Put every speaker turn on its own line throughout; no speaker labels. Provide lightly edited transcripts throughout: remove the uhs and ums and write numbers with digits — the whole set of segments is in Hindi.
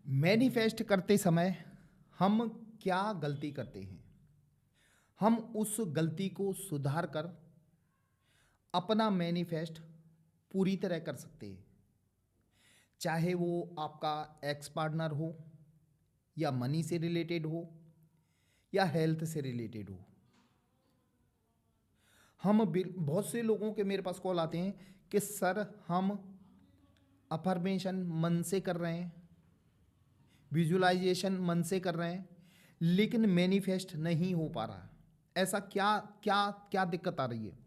मैनिफेस्ट करते समय हम क्या गलती करते हैं? हम उस गलती को सुधार कर अपना मैनिफेस्ट पूरी तरह कर सकते हैं। चाहे वो आपका एक्स पार्टनर हो, या मनी से रिलेटेड हो, या हेल्थ से रिलेटेड हो। बहुत से लोगों के मेरे पास कॉल आते हैं कि सर हम अफर्मेशन मन से कर रहे हैं, विजुअलाइजेशन मन से कर रहे हैं, लेकिन मैनिफेस्ट नहीं हो पा रहा। ऐसा क्या क्या क्या दिक्कत आ रही है?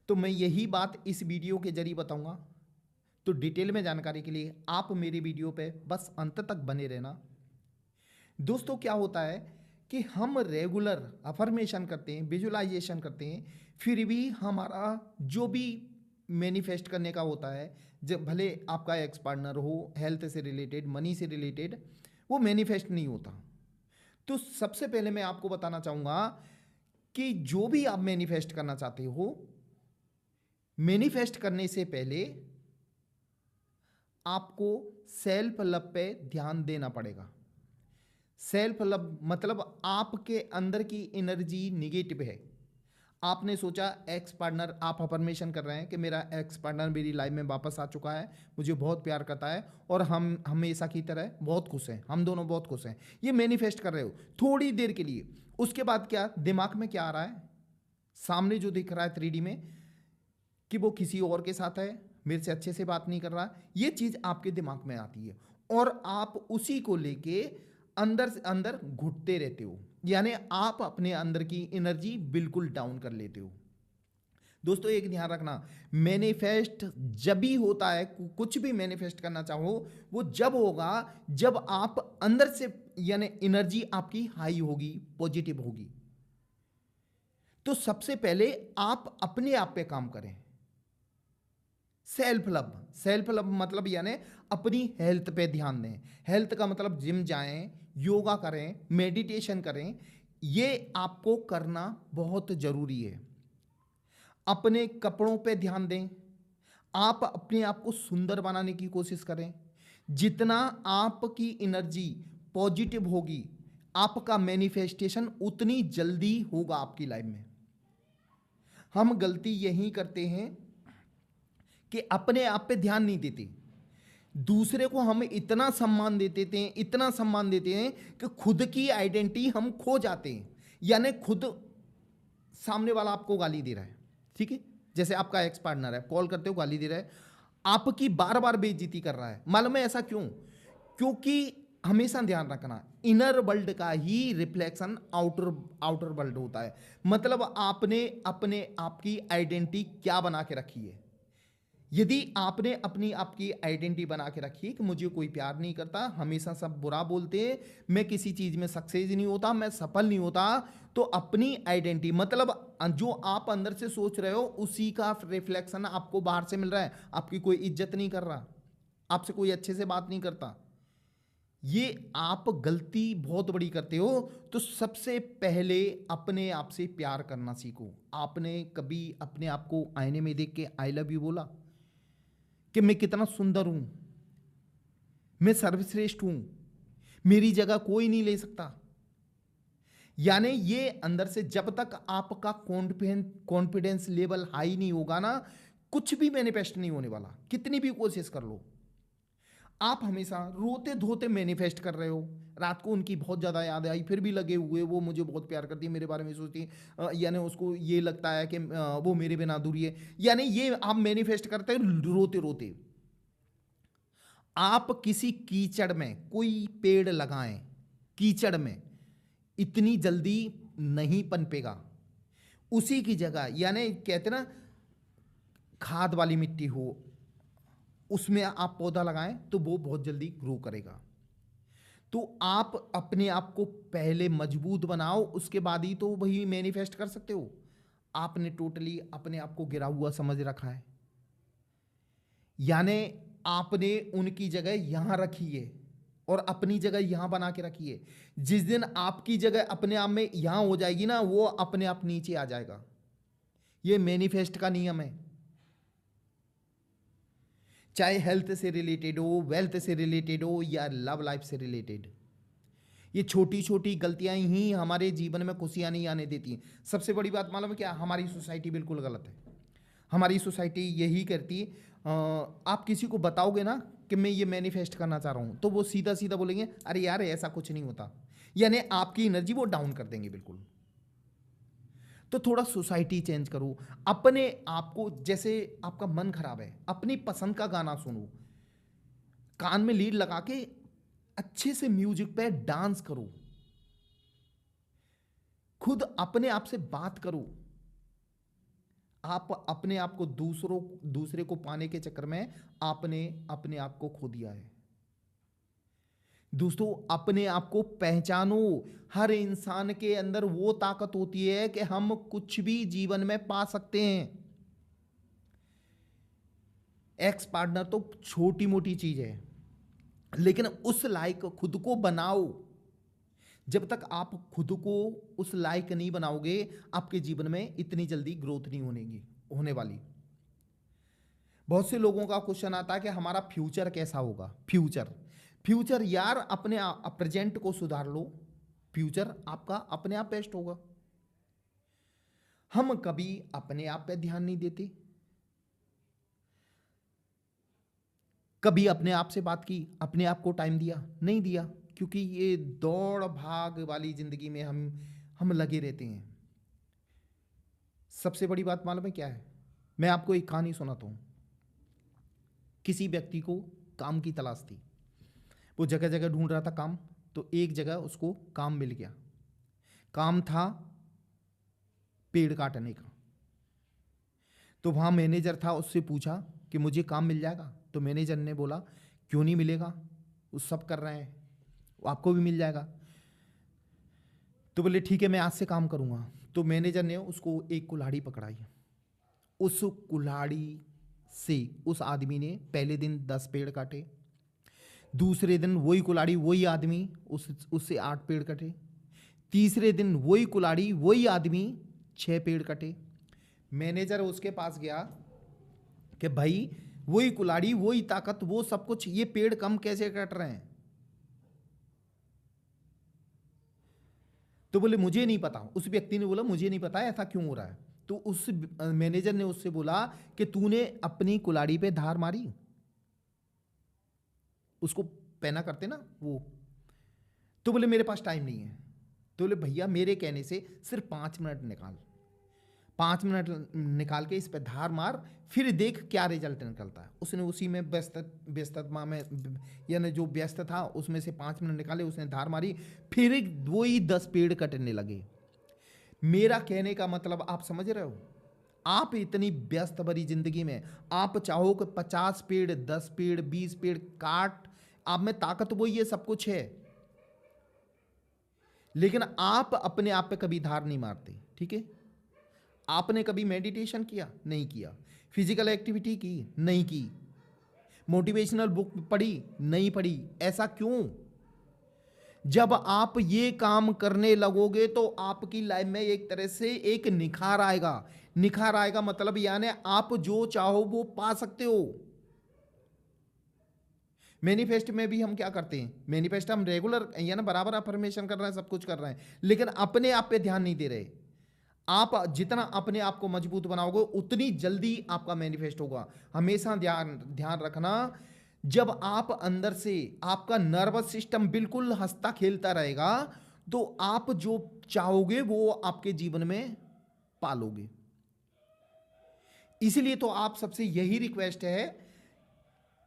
तो मैं यही बात इस वीडियो के जरिए बताऊंगा। तो डिटेल में जानकारी के लिए आप मेरे वीडियो पे बस अंत तक बने रहना। दोस्तों, क्या होता है कि हम रेगुलर अफर्मेशन करते हैं, विजुअलाइजेशन करते हैं, फिर भी हमारा जो भी मैनिफेस्ट करने का होता है, जब भले आपका एक्स पार्टनर हो, हेल्थ से रिलेटेड, मनी से रिलेटेड, वो मैनिफेस्ट नहीं होता। तो सबसे पहले मैं आपको बताना चाहूँगा कि जो भी आप मैनिफेस्ट करना चाहते हो, मैनिफेस्ट करने से पहले आपको सेल्फ लव पे ध्यान देना पड़ेगा। सेल्फ लव मतलब आपके अंदर की एनर्जी निगेटिव है। आपने सोचा एक्स पार्टनर, आप अफर्मेशन कर रहे हैं कि मेरा एक्स पार्टनर मेरी लाइफ में वापस आ चुका है, मुझे बहुत प्यार करता है और हम हमेशा की तरह बहुत खुश हैं, हम दोनों बहुत खुश हैं। ये मैनिफेस्ट कर रहे हो थोड़ी देर के लिए। उसके बाद क्या दिमाग में क्या आ रहा है? सामने जो दिख रहा है 3D में कि वो किसी और के साथ है, मेरे से अच्छे से बात नहीं कर रहा। ये चीज़ आपके दिमाग में आती है और आप उसी को लेके अंदर से अंदर घुटते रहते हो, यानी आप अपने अंदर की एनर्जी बिल्कुल डाउन कर लेते हो। दोस्तों, एक ध्यान रखना, मैनिफेस्ट जब भी होता है, कुछ भी मैनिफेस्ट करना चाहो, वो जब होगा जब आप अंदर से, यानी एनर्जी आपकी हाई होगी, पॉजिटिव होगी। तो सबसे पहले आप अपने आप पे काम करें। सेल्फ लव मतलब यानी अपनी हेल्थ पे ध्यान दें। हेल्थ का मतलब जिम जाएं, योगा करें, मेडिटेशन करें। ये आपको करना बहुत जरूरी है। अपने कपड़ों पे ध्यान दें। आप अपने आप को सुंदर बनाने की कोशिश करें। जितना आपकी एनर्जी पॉजिटिव होगी, आपका मैनिफेस्टेशन उतनी जल्दी होगा आपकी लाइफ में। हम गलती यही करते हैं कि अपने आप पे ध्यान नहीं देते। दूसरे को हम इतना सम्मान देते हैं, इतना सम्मान देते हैं कि खुद की आइडेंटिटी हम खो जाते हैं। यानी खुद सामने वाला आपको गाली दे रहा है, ठीक है, जैसे आपका एक्स पार्टनर है, कॉल करते हो गाली दे रहा है, आपकी बार बार बेइज्जती कर रहा है। मालूम है ऐसा क्यों? क्योंकि हमेशा ध्यान रखना, इनर वर्ल्ड का ही रिफ्लेक्शन आउटर आउटर वर्ल्ड होता है। मतलब आपने अपने आप की आइडेंटिटी क्या बना के रखी है। यदि आपने अपनी आपकी आइडेंटिटी बना के रखी कि मुझे कोई प्यार नहीं करता, हमेशा सब बुरा बोलते हैं, मैं किसी चीज़ में सक्सेस नहीं होता, मैं सफल नहीं होता, तो अपनी आइडेंटिटी मतलब जो आप अंदर से सोच रहे हो उसी का रिफ्लेक्शन आपको बाहर से मिल रहा है। आपकी कोई इज्जत नहीं कर रहा, आपसे कोई अच्छे से बात नहीं करता। ये आप गलती बहुत बड़ी करते हो। तो सबसे पहले अपने आप से प्यार करना सीखो। आपने कभी अपने आप को आईने में देख के आई लव यू बोला कि मैं कितना सुंदर हूं, मैं सर्वश्रेष्ठ हूं, मेरी जगह कोई नहीं ले सकता? यानी ये अंदर से जब तक आपका कॉन्फिडेंस लेवल हाई नहीं होगा ना, कुछ भी मैनिफेस्ट नहीं होने वाला, कितनी भी कोशिश कर लो। आप हमेशा रोते धोते मैनिफेस्ट कर रहे हो। रात को उनकी बहुत ज़्यादा याद आई, फिर भी लगे हुए, वो मुझे बहुत प्यार करती है, मेरे बारे में सोचती है, यानी उसको ये लगता है कि वो मेरे बिना अधूरी है। यानी ये आप मैनिफेस्ट करते हो रोते रोते। आप किसी कीचड़ में कोई पेड़ लगाएं, कीचड़ में इतनी जल्दी नहीं पनपेगा। उसी की जगह, यानी कहते ना, खाद वाली मिट्टी हो, उसमें आप पौधा लगाएं तो वो बहुत जल्दी ग्रो करेगा। तो आप अपने आप को पहले मजबूत बनाओ, उसके बाद ही तो वही मैनिफेस्ट कर सकते हो। आपने टोटली अपने आप को गिरा हुआ समझ रखा है, यानी आपने उनकी जगह यहां रखी है और अपनी जगह यहां बना के रखी है। जिस दिन आपकी जगह अपने आप में यहां हो जाएगी ना, वो अपने आप नीचे आ जाएगा। ये मैनिफेस्ट का नियम है। चाहे हेल्थ से रिलेटेड हो, वेल्थ से रिलेटेड हो, या लव लाइफ से रिलेटेड। ये छोटी छोटी गलतियां ही हमारे जीवन में खुशियां नहीं आने देती। सबसे बड़ी बात मालूम है क्या? हमारी सोसाइटी बिल्कुल गलत है। हमारी सोसाइटी यही करती है, आप किसी को बताओगे ना कि मैं ये मैनिफेस्ट करना चाह रहा हूँ, तो वो सीधा सीधा बोलेंगे अरे यार ऐसा कुछ नहीं होता, यानी आपकी एनर्जी वो डाउन कर देंगे बिल्कुल। तो थोड़ा सोसाइटी चेंज करो अपने आप को। जैसे आपका मन खराब है, अपनी पसंद का गाना सुनो, कान में लीड लगा के अच्छे से म्यूजिक पे डांस करो, खुद अपने आप से बात करो। आप अपने आप को दूसरे को पाने के चक्कर में आपने अपने आप को खो दिया है। दोस्तों अपने आप को पहचानो। हर इंसान के अंदर वो ताकत होती है कि हम कुछ भी जीवन में पा सकते हैं। एक्स पार्टनर तो छोटी मोटी चीज है, लेकिन उस लायक खुद को बनाओ। जब तक आप खुद को उस लायक नहीं बनाओगे, आपके जीवन में इतनी जल्दी ग्रोथ नहीं होने वाली। बहुत से लोगों का क्वेश्चन आता है कि हमारा फ्यूचर कैसा होगा। फ्यूचर यार अपने प्रेजेंट को सुधार लो, फ्यूचर आपका अपने आप बेस्ट होगा। हम कभी अपने आप पे ध्यान नहीं देते, कभी अपने आप से बात की, अपने आप को टाइम दिया नहीं दिया, क्योंकि ये दौड़ भाग वाली जिंदगी में हम लगे रहते हैं। सबसे बड़ी बात मालूम है क्या है? मैं आपको एक कहानी सुनाता हूं। किसी व्यक्ति को काम की तलाश थी, वो जगह जगह ढूंढ रहा था काम, तो एक जगह उसको काम मिल गया। काम था पेड़ काटने का। तो वहां मैनेजर था, उससे पूछा कि मुझे काम मिल जाएगा? तो मैनेजर ने बोला क्यों नहीं मिलेगा, वो सब कर रहे हैं, आपको भी मिल जाएगा। तो बोले ठीक है मैं आज से काम करूंगा। तो मैनेजर ने उसको एक कुल्हाड़ी पकड़ाई। उस कुल्हाड़ी से उस आदमी ने पहले दिन 10 पेड़ काटे, दूसरे दिन वही कुल्हाड़ी वही आदमी उससे 8 पेड़ कटे, तीसरे दिन वही कुल्हाड़ी वही आदमी 6 पेड़ कटे। मैनेजर उसके पास गया कि भाई वही कुल्हाड़ी वही ताकत वो सब कुछ, ये पेड़ कम कैसे कट रहे हैं? तो बोले मुझे नहीं पता। उस व्यक्ति ने बोला मुझे नहीं पता ऐसा क्यों हो रहा है। तो उस मैनेजर ने उससे बोला कि तूने अपनी कुल्हाड़ी पे धार मारी, उसको पहना करते ना वो। तो बोले मेरे पास टाइम नहीं है। तो बोले भैया मेरे कहने से सिर्फ 5 मिनट निकाल, 5 मिनट निकाल के इस पे धार मार, फिर देख क्या रिजल्ट निकलता है। उसने उसी में व्यस्तता में, यानी जो व्यस्त था उसमें से 5 मिनट निकाले, उसने धार मारी, फिर वही 10 पेड़ कटने लगे। मेरा कहने का मतलब आप समझ रहे हो? आप इतनी व्यस्त भरी जिंदगी में आप चाहो कि 50 पेड़ 10 पेड़ 20 पेड़ काट, आप में ताकत वही है, सब कुछ है, लेकिन आप अपने आप पे कभी धार नहीं मारते। ठीक है, आपने कभी मेडिटेशन किया? नहीं किया। फिजिकल एक्टिविटी की? नहीं की। मोटिवेशनल बुक पढ़ी? नहीं पढ़ी। ऐसा क्यों? जब आप ये काम करने लगोगे तो आपकी लाइफ में एक तरह से एक निखार आएगा। निखार आएगा मतलब यानी आप जो चाहो वो पा सकते हो। मैनिफेस्ट में भी हम क्या करते हैं? मैनिफेस्ट हम रेगुलर यानी बराबर अफर्मेशन कर रहे हैं, सब कुछ कर रहे हैं, लेकिन अपने आप पे ध्यान नहीं दे रहे। आप जितना अपने आप को मजबूत बनाओगे उतनी जल्दी आपका मैनिफेस्ट होगा। हमेशा ध्यान रखना, जब आप अंदर से आपका नर्वस सिस्टम बिल्कुल हंसता खेलता रहेगा तो आप जो चाहोगे वो आपके जीवन में पालोगे। इसलिए तो आप सबसे यही रिक्वेस्ट है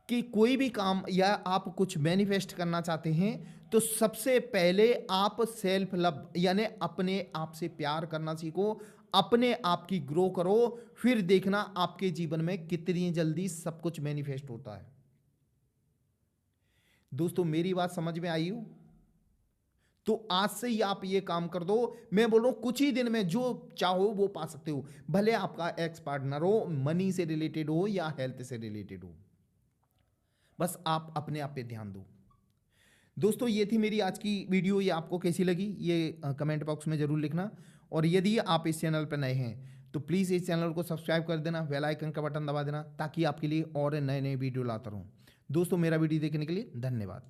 कि कोई भी काम या आप कुछ मैनिफेस्ट करना चाहते हैं तो सबसे पहले आप सेल्फ लव यानी अपने आप से प्यार करना सीखो, अपने आप की ग्रो करो, फिर देखना आपके जीवन में कितनी जल्दी सब कुछ मैनिफेस्ट होता है। दोस्तों मेरी बात समझ में आई हो? तो आज से ही आप ये काम कर दो। मैं बोल रहा हूं कुछ ही दिन में जो चाहो वो पा सकते हो, भले आपका एक्स पार्टनर हो, मनी से रिलेटेड हो या हेल्थ से रिलेटेड हो, बस आप अपने आप पे ध्यान दो। दोस्तों ये थी मेरी आज की वीडियो, ये आपको कैसी लगी ये कमेंट बॉक्स में ज़रूर लिखना। और यदि आप इस चैनल पर नए हैं तो प्लीज़ इस चैनल को सब्सक्राइब कर देना, बेल आइकन का बटन दबा देना, ताकि आपके लिए और नए नए वीडियो लाता रहूँ। दोस्तों, मेरा वीडियो देखने के लिए धन्यवाद।